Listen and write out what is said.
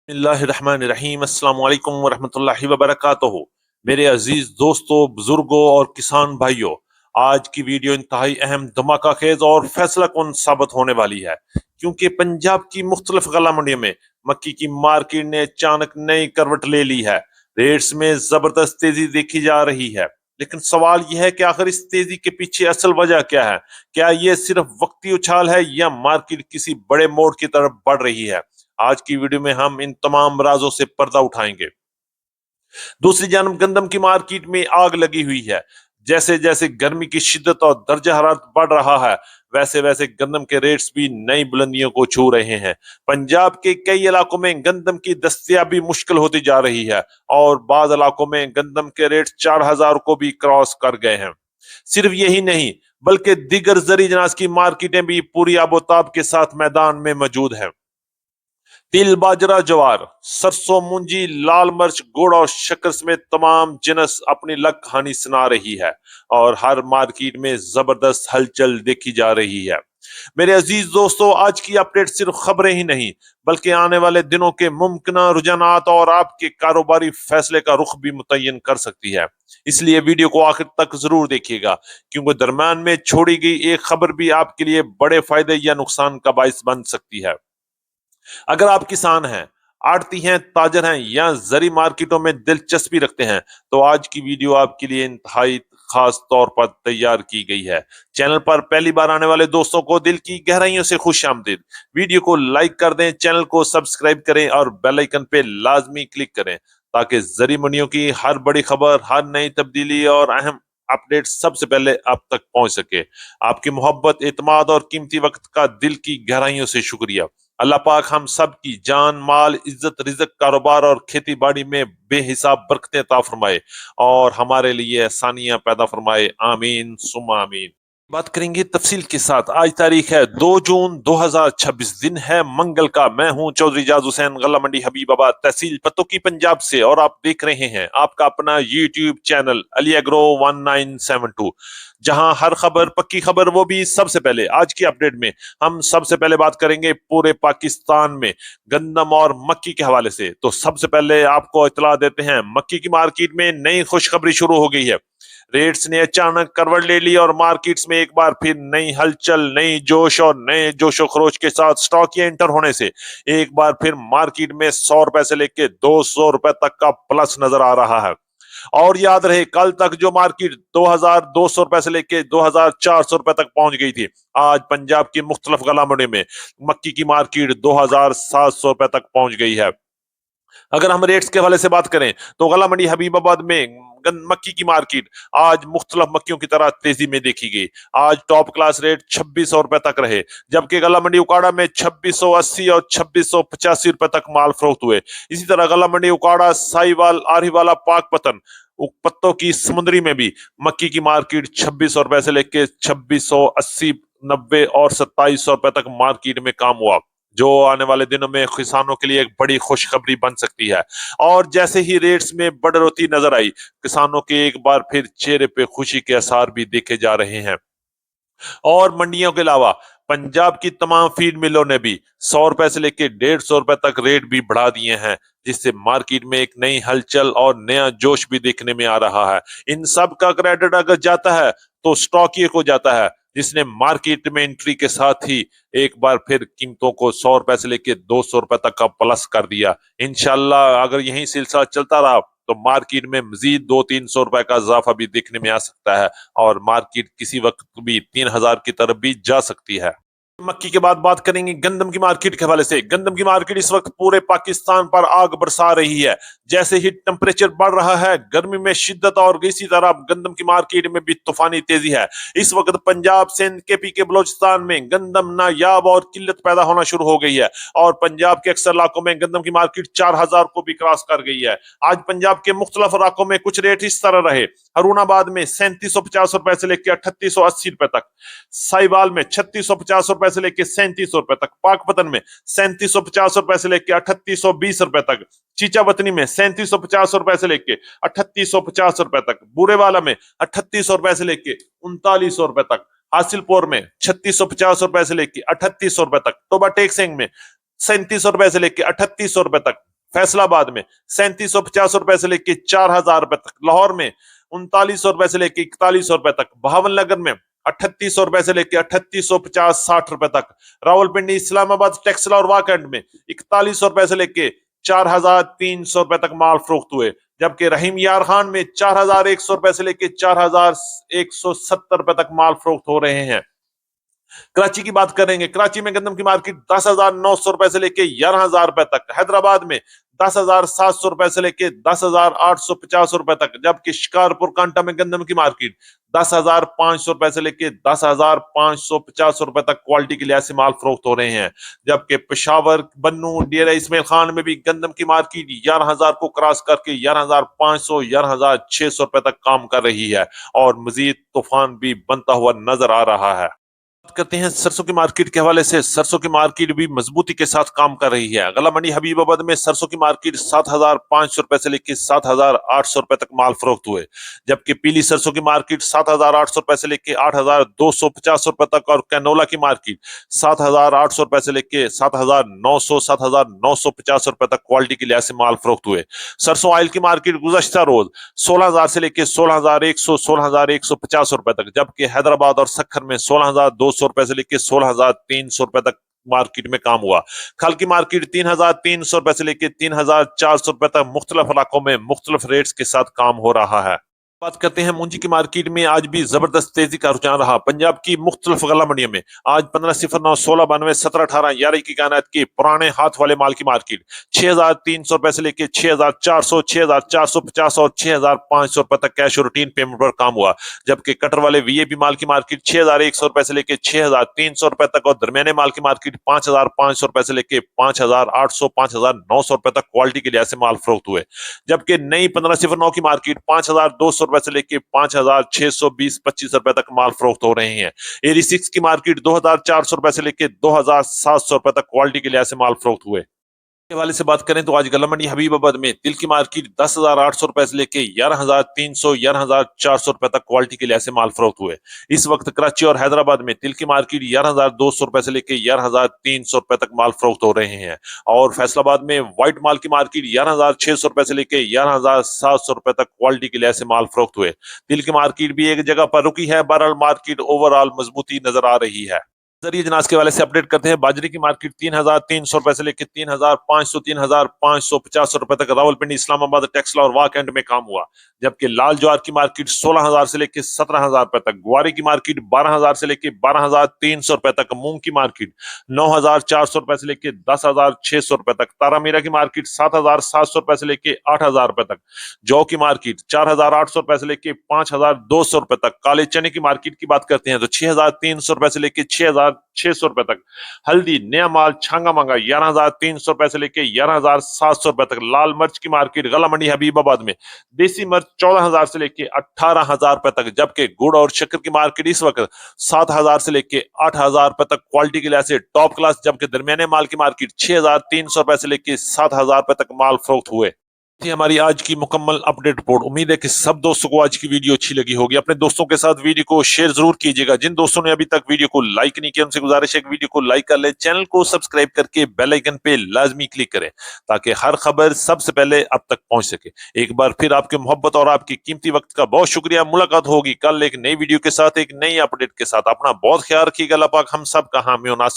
बिस्मिल्लाहिर्रहमानिर्रहीम। अस्सलाम वालेकुम वरहमतुल्लाहि वबरकातुहू। मेरे अजीज दोस्तों, बुजुर्गों और किसान भाइयों, आज की वीडियो इंतहाई अहम, धमाका खेज और फैसला कौन साबित होने वाली है, क्योंकि पंजाब की मुख्तलिफ गला मंडियों में मक्की की मार्केट ने अचानक नई करवट ले ली है। रेट्स में जबरदस्त तेजी देखी जा रही है, लेकिन सवाल यह है कि आखिर इस तेजी के पीछे असल वजह क्या है। क्या ये सिर्फ वक्ती उछाल है या मार्केट किसी बड़े मोड़ की तरफ बढ़ रही है। आज की वीडियो में हम इन तमाम राजों से पर्दा उठाएंगे। दूसरी जानब गंदम की मार्केट में आग लगी हुई है। जैसे जैसे गर्मी की शिद्दत और दर्जा हरारत बढ़ रहा है, वैसे वैसे गंदम के रेट्स भी नई बुलंदियों को छू रहे हैं। पंजाब के कई इलाकों में गंदम की दस्तयाबी मुश्किल होती जा रही है और बाज़ इलाकों में गंदम के रेट 4,000 को भी क्रॉस कर गए हैं। सिर्फ यही नहीं, बल्कि दीगर जरी जनास की मार्केटें भी पूरी आबोताब के साथ मैदान में मौजूद है। तिल, बाजरा, ज्वार, सरसों, मूंजी, लाल मिर्च, गुड़ और शक्कर समेत तमाम जिनस अपनी लग कहानी सुना रही है और हर मार्केट में जबरदस्त हलचल देखी जा रही है। मेरे अजीज दोस्तों, आज की अपडेट सिर्फ खबरें ही नहीं, बल्कि आने वाले दिनों के मुमकिन रुझानात और आपके कारोबारी फैसले का रुख भी मुतय्यन कर सकती है। इसलिए वीडियो को आखिर तक जरूर देखिएगा, क्योंकि दरम्यान में छोड़ी गई एक खबर भी आपके लिए बड़े फायदे या नुकसान का बाइस बन सकती है। अगर आप किसान हैं, आड़ती हैं, ताजर हैं या जरी मार्केटों में दिलचस्पी रखते हैं, तो आज की वीडियो आपके लिए इंतहाई खास तौर पर तैयार की गई है। चैनल पर पहली बार आने वाले दोस्तों को दिल की गहराइयों से खुश आमदीद। वीडियो को लाइक कर दें, चैनल को सब्सक्राइब करें और बेल आइकन पे लाजमी क्लिक करें, ताकि जरी मंडियों की हर बड़ी खबर, हर नई तब्दीली और अहम अपडेट सबसे पहले आप तक पहुंच सके। आपकी मोहब्बत, एतमाद और कीमती वक्त का दिल की गहराइयों से शुक्रिया। अल्लाह पाक हम सब की जान, माल, इज्जत, रिजक, कारोबार और खेती बाड़ी में बेहिसाब बरकतें अता फरमाए और हमारे लिए आसानियां पैदा फरमाए। आमीन सुम्मा आमीन। बात करेंगे तफसील के साथ। आज तारीख है 2 जून 2026, दिन है मंगल का। मैं हूं चौधरी जाज हुसैन, गला मंडी हबीबाबाद, तहसील पतोकी, पंजाब से, और आप देख रहे हैं आपका अपना यूट्यूब चैनल अली एग्रो 1972, जहां हर खबर पक्की खबर, वो भी सबसे पहले। आज की अपडेट में हम सबसे पहले बात करेंगे पूरे पाकिस्तान में गंदम और मक्की के हवाले से। तो सबसे पहले आपको इतला देते हैं, मक्की की मार्केट में नई खुशखबरी शुरू हो गई है। रेट्स ने अचानक करवट ले ली और मार्केट्स में एक बार फिर नई हलचल, नई जोश और नए जोशो खरोश के साथ स्टॉक ये एंटर होने से एक बार फिर मार्केट में 100 रुपए से लेके 200 रुपए तक का प्लस नजर आ रहा है। और याद रहे, कल तक जो मार्केट 2,200 रुपए से लेके 2,400 रुपए तक पहुंच गई थी, आज पंजाब की मुख्तलिफ गला मंडी में मक्की की मार्केट 2,700 रुपए तक पहुंच गई है। अगर हम रेट्स के हवाले से बात करें, तो गला मंडी हबीबाबाद में मक्की की मार्केट आज मुख्तलिफ मक्कियों की तरह तेजी में देखी गई। आज टॉप क्लास रेट 2,600 रुपए तक रहे, जबकि गला मंडी उकाड़ा में 2,680 और 2,685 रुपए तक माल फरोख्त हुए। इसी तरह गला मंडी उकाड़ा, साहिवाल, आरिवाला, पाकपतन, पत्तों की समुद्री में भी मक्की की मार्केट 2,600 रुपए से लेके 2,680, 90 और 2,700 रुपए तक मार्केट में काम हुआ, जो आने वाले दिनों में किसानों के लिए एक बड़ी खुशखबरी बन सकती है। और जैसे ही रेट्स में बढ़ोतरी नजर आई, किसानों के एक बार फिर चेहरे पे खुशी के आसार भी देखे जा रहे हैं। और मंडियों के अलावा पंजाब की तमाम फीड मिलों ने भी 100 रुपए से लेकर 150 रुपए तक रेट भी बढ़ा दिए हैं, जिससे मार्केट में एक नई हलचल और नया जोश भी देखने में आ रहा है। इन सब का क्रेडिट अगर जाता है तो स्टॉकिए को जाता है, जिसने मार्केट में एंट्री के साथ ही एक बार फिर कीमतों को 100 रुपए से लेकर 200 रुपए तक का प्लस कर दिया। इंशाल्लाह अगर यही सिलसिला चलता रहा तो मार्केट में मजीद 200-300 रुपए का इजाफा भी देखने में आ सकता है और मार्केट किसी वक्त भी 3,000 की तरफ भी जा सकती है। मक्की के बाद बात करेंगे गंदम की मार्केट के हवाले से। गंदम की मार्केट इस वक्त पूरे पाकिस्तान पर आग बरसा रही है। जैसे ही टेम्परेचर बढ़ रहा है, गर्मी में शिद्दत, और इसी तरह गंदम की मार्केट में भी तूफानी तेजी है। इस वक्त पंजाब, सिंध, केपी के बलोचिस्तान में गंदम नायाब और किल्लत पैदा होना शुरू हो गई है और पंजाब के अक्सर इलाकों में गंदम की मार्केट 4,000 को भी क्रॉस कर गई है। आज पंजाब के मुख्तलिफ इलाकों में कुछ रेट इस तरह रहे। हरूणाबाद में 3,750 रुपए से लेकर 3,880 रुपए तक, साहिवाल में 3,650 रुपए से लेकर 3,700 रुपए तक, पाकपतन में 3,750 रुपए से लेकर 3,820 रुपए तक, चीचावतनी में 3,750 रुपए से लेके 3,850 रुपए तक, बुरेवाला में 3,800 रुपए से लेके 3,900 रुपए तक, हासिलपुर में 3,650 रुपए से लेके 3,800 रुपए तक, टोबा टेक सिंह में 3,700 रुपए से लेके 3,800 रुपए तक, फैसला आबाद में 3750 से लेके 4000 तक, लाहौर में 3900 से लेके 4100 तक, बहावल नगर में 3800 से लेके 3850-60 तक, रावलपिंडी, इस्लामाबाद, टेक्सला और वाकंड में 4100 से लेके 4300 तक माल फरोख्त हुए, जबकि रहीम यार खान में 4100 से लेके 4170 तक माल फरोख्त हो रहे हैं। कराची की बात करेंगे, कराची में गंदम की मार्केट 10,900 से लेके 11,000 तक, हैदराबाद में 10,700 से लेके 10,850 तक, जबकि शिकारपुर कांटा में गंदम की मार्केट 10,500 से लेके 10,550 तक क्वालिटी के लिहाज से माल फरोख्त हो रहे हैं, जबकि पेशावर, बन्नू, डेरा इस्माइल खान में भी गंदम की मार्केट 11,000 को क्रॉस करके 11,500 11,600 तक काम कर रही है और मजीद तूफान भी बनता हुआ नजर आ रहा है। बात करते हैं सरसों की मार्केट के हवाले से। सरसों की मार्केट भी मजबूती के साथ काम कर रही है। गला मंडी हबीबाबाद में सरसों की मार्केट 7,500 से लेकर 7,800 तक माल फरोख्त हुए, जबकि पीली सरसों की मार्केट 7,800 से लेकर 8,250 तक और कैनोला की मार्केट 7,800 से लेकर 7,900 7,950 तक क्वालिटी के लिहाज से माल फरोख्त हुए। सरसों ऑयल की मार्केट गुज़श्ता रोज 16,000 से लेकर 16,100 16,150 तक, जबकि हैदराबाद और सक्खर में 16,200 से लेकर 16,300 तक मार्केट में काम हुआ। खल की मार्केट 3,300 से लेकर 3,400 तक मुख्तलिफ इलाकों में मुख्तलिफ रेट्स के साथ काम हो रहा है। बात करते हैं मुंजी की मार्केट में, आज भी जबरदस्त तेजी का रुझान रहा। पंजाब की मुख्तलिफ गला मंडियों में आज 1509 1692 1718 11 की कायनात के पुराने हाथ वाले माल की मार्केट 6,300 से लेकर 6,400 6,450 और 6,500 तक कैश और रूटीन पेमेंट पर काम हुआ, जबकि कटर वाले वीएपी माल की मार्केट 6,100 से लेकर 6,300 तक और दरमियाने माल की मार्केट 5,500 से लेकर 5,800 5,900 तक क्वालिटी के लिहाज से माल फरोख्त हुए, जबकि नई 1509 की मार्केट 5,200 से लेके 5,620-25 तक माल फरोख्त हो रहे हैं। एरी 6 की मार्केट 2,400 से लेके 2,700 तक क्वालिटी के लिहाज से माल फरोख्त हुए। के हवाले से बात करें तो आज गला मंडी हबीबाबाद में तिल की मार्केट 10,800 से लेके 11,300 11,400 तक क्वालिटी के लिहाज से माल फरोख्त हुए। इस वक्त कराची और हैदराबाद में तिल की मार्केट 11,200 से लेके 11,300 तक माल फरोख्त हो रहे हैं और फैसलाबाद में व्हाइट माल की मार्केट 11,600 से लेके 11,700 तक क्वालिटी के लिहाज से माल फरोख्त हुए। तिल की मार्केट भी एक जगह पर रुकी है, बहरहाल मार्केट ओवरऑल मजबूती नजर आ रही है। जरिए जनाज के वाले से अपडेट करते हैं। बाजरे की मार्केट 3,300 से लेकर 3,500 3,550 तक रावलपिंडी, इस्लामाबाद, टेक्सला और वाकंड में काम हुआ, जबकि लाल ज्वार की मार्केट 16,000 से लेकर 17,000 तक, गुआरे की मार्केट 12,000 से लेकर 12,300 तक, मूंग की मार्केट 9,400 से लेकर 10,600 तक, तारामीरा की मार्केट 7,700 से लेकर 8,000 तक, जौ की मार्केट 4,800 से लेकर 5,200 तक, काले चने की मार्केट की बात करते हैं तो 6,300 से लेकर 6,600 तक, हल्दी नया माल छांगा मांगा 11,300 से लेकर 11,700 तक, लाल मिर्च की मार्केट गला मंडी हबीबाबाद में देसी मिर्च 14,000 से लेकर 18,000 तक, जबकि गुड़ और शक्कर की मार्केट इस वक्त 7,000 से लेकर 8,000 तक क्वालिटी के लिहाज से टॉप क्लास, जबकि दरमियाने माल की मार्केट 6,300 से लेकर 7,000 तक माल फरोख्त हुए। थी हमारी आज की मुकम्मल अपडेट रिपोर्ट। उम्मीद है कि सब दोस्तों को आज की वीडियो अच्छी लगी होगी। अपने दोस्तों के साथ वीडियो को शेयर जरूर कीजिएगा। जिन दोस्तों ने अभी तक वीडियो को लाइक नहीं किया उनसे गुजारिश है कि वीडियो को लाइक कर ले, चैनल को सब्सक्राइब करके बेल आइकन पे लाजमी क्लिक करें ताकि हर खबर सबसे पहले अब तक पहुंच सके। एक बार फिर आपकी मोहब्बत और आपकी कीमती वक्त का बहुत शुक्रिया। मुलाकात होगी कल एक नई वीडियो के साथ, एक नई अपडेट के साथ। अपना बहुत ख्याल रखिएगा। अल्लाह पाक हम सब का हामी और नासिर